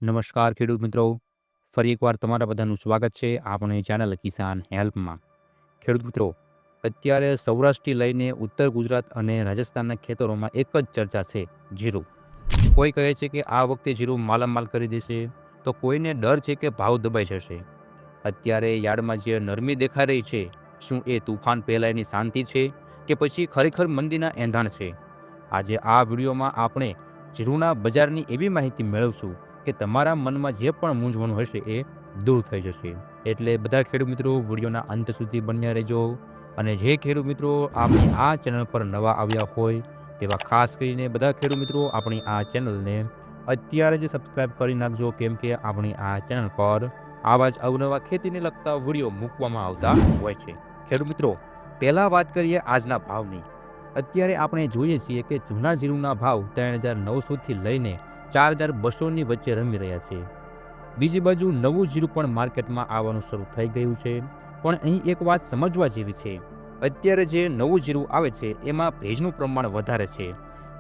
નમસ્કાર ખેડૂત મિત્રો, ફરી એકવાર તમારા બધાનું સ્વાગત છે આપણી ચેનલ કિસાન હેલ્પમાં. ખેડૂત મિત્રો, અત્યારે સૌરાષ્ટ્રથી લઈને ઉત્તર ગુજરાત અને રાજસ્થાનના ખેતરોમાં એક જ ચર્ચા છે: જીરું. કોઈ કહે છે કે આ વખતે જીરું માલામાલ કરી દેશે, તો કોઈને ડર છે કે ભાવ દબાઈ જશે. અત્યારે યાર્ડમાં જે નરમી દેખાઈ રહી છે, શું એ તુફાન પહેલાંની શાંતિ છે કે પછી ખરેખર મંદીના એંધાણ છે? આજે આ વિડીયોમાં આપણે જીરુના બજારની એવી માહિતી મેળવશું કે તમારા મનમાં જે પણ મૂંઝવણ હશે એ દૂર થઈ જશે. એટલે બધા ખેડૂત મિત્રો વિડીયોના અંત સુધી બન્યા રહેજો. અને જે ખેડૂત મિત્રો આપણી આ ચેનલ પર નવા આવ્યા હોય તેવા ખાસ કરીને બધા ખેડૂત મિત્રો આપણી આ ચેનલને અત્યારે જ સબસ્ક્રાઈબ કરી નાખજો, કેમ કે આપણી આ ચેનલ પર આવા જ અવનવા ખેતીને લગતા વિડીયો મૂકવામાં આવતા હોય છે. ખેડૂત મિત્રો, પહેલાં વાત કરીએ આજના ભાવની. અત્યારે આપણે જોઈએ છીએ કે જૂના જીરુના ભાવ 3,900થી લઈને 4,200ની વચ્ચે રમી રહ્યા છે. બીજી બાજુ નવું જીરું પણ માર્કેટમાં આવવાનું શરૂ થઈ ગયું છે. પણ અહીં એક વાત સમજવા જેવી છે: અત્યારે જે નવું જીરું આવે છે એમાં ભેજનું પ્રમાણ વધારે છે.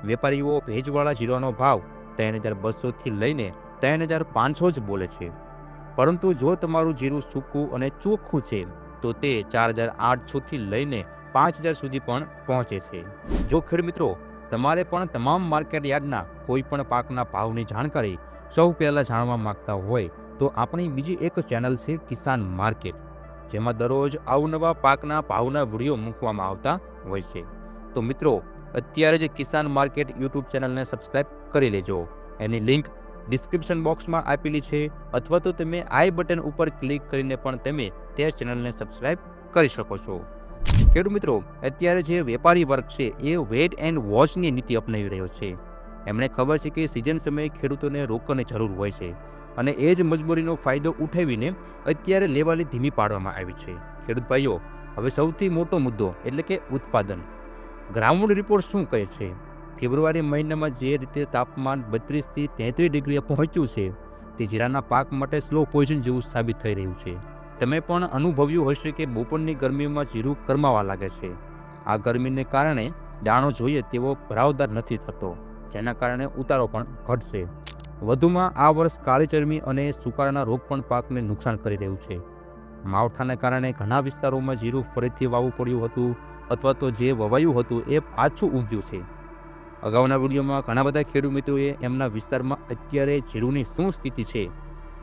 વેપારીઓ ભેજવાળા જીરાનો ભાવ 3,200થી લઈને 3,500 જ બોલે છે. પરંતુ જો તમારું જીરું સૂકું અને ચોખ્ખું છે તો તે 4,800થી લઈને 5,000 સુધી પણ પહોંચે છે. જો ખેડૂત મિત્રો તમારે પણ તમામ માર્કેટ યાર્ડના કોઈ પણ પાકના ભાવની જાણકારી સૌ પહેલાં જાણવા માંગતા હોય તો આપણી બીજી એક ચેનલ છે કિસાન માર્કેટ, જેમાં દરરોજ અવનવા પાકના ભાવના વિડીયો મૂકવામાં આવતા હોય છે. તો મિત્રો, અત્યારે જ કિસાન માર્કેટ યુટ્યુબ ચેનલને સબસ્ક્રાઈબ કરી લેજો. એની લિંક ડિસ્ક્રિપ્શન બોક્સમાં આપેલી છે, અથવા તો તમે આઈ બટન ઉપર ક્લિક કરીને પણ તમે તે ચેનલને સબસ્ક્રાઈબ કરી શકો છો. ખેડૂત મિત્રો, અત્યારે જે વેપારી વર્ગ છે એ વેટ એન્ડ વોચની નીતિ અપનાવી રહ્યો છે. એમને ખબર છે કે સિઝન સમયે ખેડૂતોને રોકવાની જરૂર હોય છે, અને એ જ મજબૂરીનો ફાયદો ઉઠાવીને અત્યારે લેવાલી ધીમી પાડવામાં આવી છે. ખેડૂત ભાઈઓ, હવે સૌથી મોટો મુદ્દો એટલે કે ઉત્પાદન. ગ્રાઉન્ડ રિપોર્ટ શું કહે છે? ફેબ્રુઆરી મહિનામાં જે રીતે તાપમાન 32થી 33 ડિગ્રીએ પહોંચ્યું છે તે જીરાના પાક માટે સ્લો પોઈઝન જેવું સાબિત થઈ રહ્યું છે. તમે પણ અનુભવ્યું હશે કે બપોરની ગરમીમાં જીરું કરમાવા લાગે છે. આ ગરમીને કારણે દાણો જોઈએ તેવો ભરાવદાર નથી થતો, જેના કારણે ઉતારો પણ ઘટશે. વધુમાં આ વર્ષ કાળી ચરમી અને સુકારાના રોગ પણ પાકને નુકસાન કરી રહ્યું છે. માવઠાને કારણે ઘણા વિસ્તારોમાં જીરું ફરીથી વાવવું પડ્યું હતું, અથવા તો જે વવાયું હતું એ પાછું ઉગ્યું છે. અગાઉના વિડીયોમાં ઘણા બધા ખેડૂત મિત્રોએ એમના વિસ્તારમાં અત્યારે જીરુની શું સ્થિતિ છે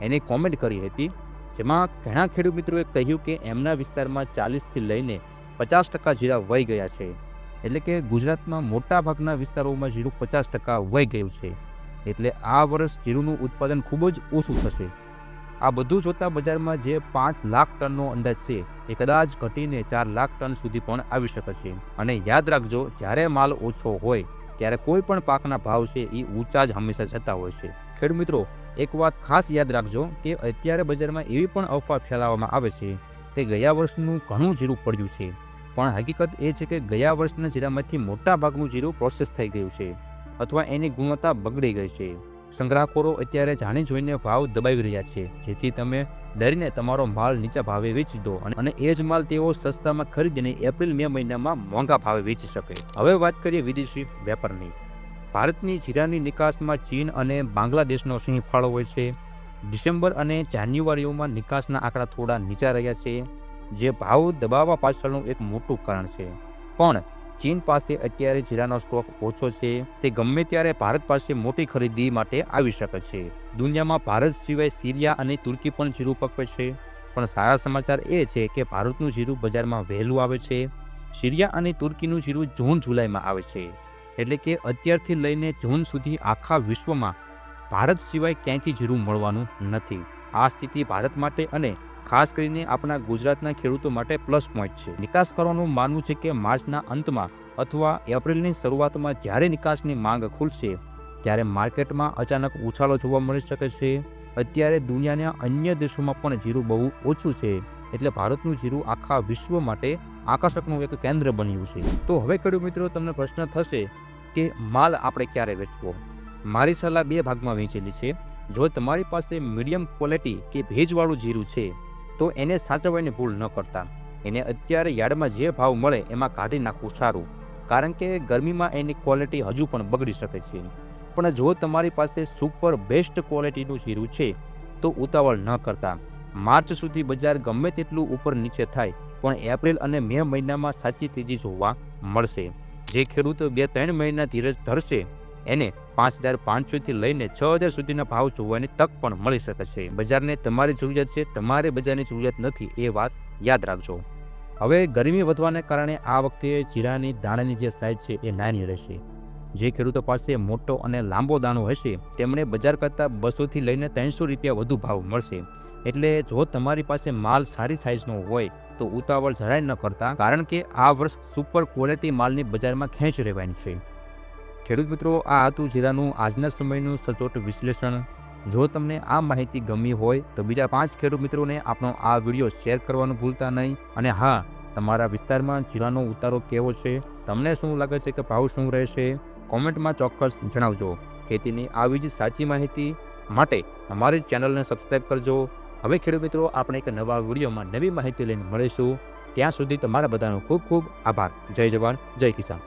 એની કોમેન્ટ કરી હતી, જેમાં ઘણા ખેડૂત મિત્રોએ કહ્યું કે એમના વિસ્તારમાં 40થી લઈને 50% જીરા વહી ગયા છે. એટલે કે ગુજરાતમાં મોટા ભાગના વિસ્તારોમાં જીરું 50% વહી ગયું છે. એટલે આ વર્ષ જીરુનું ઉત્પાદન ખૂબ જ ઓછું થશે. આ બધું જોતાં બજારમાં જે 5 લાખ ટનનો અંદાજ છે એ કદાચ ઘટીને 4 લાખ ટન સુધી પણ આવી શકે છે. અને યાદ રાખજો, જ્યારે માલ ઓછો હોય ત્યારે કોઈ પણ પાકના ભાવ છે એ ઊંચા જ હંમેશા જતા હોય છે. ખેડૂત મિત્રો, એક વાત ખાસ યાદ રાખજો કે અત્યારે બજારમાં એવી પણ અફવા ફેલાવવામાં આવે છે કે ગયા વર્ષનું ઘણું જીરું પડ્યું છે, પણ હકીકત એ છે કે ગયા વર્ષના જીરામાંથી મોટા ભાગનું જીરું પ્રોસેસ થઈ ગયું છે, અથવા એની ગુણવત્તા બગડી ગઈ છે. સંગ્રાહકોરો અત્યારે જાણી જોઈને ભાવ દબાવી રહ્યા છે, જેથી તમે ડરીને તમારો માલ નીચા ભાવે વેચી દો અને એ જ માલ તેઓ સસ્તામાં ખરીદીને એપ્રિલ-મે મહિનામાં મોંઘા ભાવે વેચી શકે. હવે વાત કરીએ વિદેશી વેપારની. ભારતની જીરાની નિકાસમાં ચીન અને બાંગ્લાદેશનો સિંહ ફાળો હોય છે. ડિસેમ્બર અને જાન્યુઆરીમાં નિકાસના આંકડા થોડા નીચા રહ્યા છે, જે ભાવ દબાવવા પાછળનું એક મોટું કારણ છે. પણ ચીન પાસે અત્યારે જીરાનો સ્ટોક ઓછો છે. તે ગમે ત્યારે ભારત પાસે મોટી ખરીદી માટે આવી શકે છે. દુનિયામાં ભારત સિવાય સિરિયા અને તુર્કી પણ જીરું પકવે છે. પણ સારા સમાચાર એ છે કે ભારતનું જીરું બજારમાં વહેલું આવે છે. સિરિયા અને તુર્કીનું જીરું જૂન-જુલાઈમાં આવે છે. એટલે કે અત્યારથી લઈને જૂન સુધી આખા વિશ્વમાં ભારત સિવાય ક્યાંયથી જીરું મળવાનું નથી. આ સ્થિતિ ભારત માટે અને ખાસ કરીને આપણા ગુજરાતના ખેડૂતો માટે પ્લસ પોઈન્ટ છે. નિકાસકારોનું માનવું છે કે માર્ચના અંતમાં અથવા એપ્રિલની શરૂઆતમાં જ્યારે નિકાસની માંગ ખુલશે ત્યારે માર્કેટમાં અચાનક ઉછાળો જોવા મળી શકે છે. અત્યારે દુનિયાના અન્ય દેશોમાં પણ જીરું બહુ ઓછું છે, એટલે ભારતનું જીરું આખા વિશ્વ માટે આકર્ષકનું એક કેન્દ્ર બન્યું છે. તો હવે ખેડૂત મિત્રો, તમને પ્રશ્ન થશે કે માલ આપણે ક્યારે વેચવો? મારી સલાહ 2 ભાગમાં વહેંચેલી છે. જો તમારી પાસે મીડિયમ ક્વોલિટી કે ભેજવાળું જીરું છે તો એને સાચવવાની ભૂલ ન કરતા. એને અત્યારે યાર્ડમાં જે ભાવ મળે એમાં કાઢી નાખવું સારું, કારણ કે ગરમીમાં એની ક્વોલિટી હજુ પણ બગડી શકે છે. પણ જો તમારી પાસે સુપર બેસ્ટ ક્વોલિટીનું જીરું છે તો ઉતાવળ ન કરતા. માર્ચ સુધી બજાર ગમે તેટલું ઉપર નીચે થાય પણ એપ્રિલ અને મે મહિનામાં સાચી તેજી જોવા મળશે. જે ખેડૂતો 2-3 મહિના ધીરજ ધરશે એને 5,500થી લઈને 6,000 સુધીના ભાવ જોવાની તક પણ મળી શકે છે. બજારને તમારી જરૂરિયાત છે, તમારે બજારની જરૂરિયાત નથી, એ વાત યાદ રાખજો. હવે ગરમી વધવાને કારણે આ વખતે જીરાની દાણાની જે સાઇઝ છે એ નાની રહેશે. જે ખેડૂતો પાસે મોટો અને લાંબો દાણો હશે તેમને બજાર કરતાં 200થી લઈને 300 રૂપિયા વધુ ભાવ મળશે. એટલે જો તમારી પાસે માલ સારી સાઇઝનો હોય તો ઉતાવળ જરાય ન કરતા, કારણ કે આ વર્ષ સુપર ક્વોલિટી માલની બજારમાં ખેંચ રહેવાની છે. ખેડૂત મિત્રો, આ હતું જીરાનું આજના સમયનું સચોટ વિશ્લેષણ. જો તમને આ માહિતી ગમી હોય તો બીજા 5 ખેડૂત મિત્રોને આપણો આ વિડીયો શેર કરવાનું ભૂલતા નહીં. અને હા, તમારા વિસ્તારમાં જીરાનો ઉતારો કેવો છે, તમને શું લાગે છે કે ભાવ શું રહેશે, કોમેન્ટમાં ચોક્કસ જણાવજો. ખેતીની આવી જ સાચી માહિતી માટે અમારી ચેનલને સબસ્ક્રાઈબ કરજો. હવે ખેડૂત મિત્રો, આપણે એક નવા વિડીયોમાં નવી માહિતી લઈને મળીશું. ત્યાં સુધી તમારા બધાનો ખૂબ ખૂબ આભાર. જય જવાન, જય કિસાન.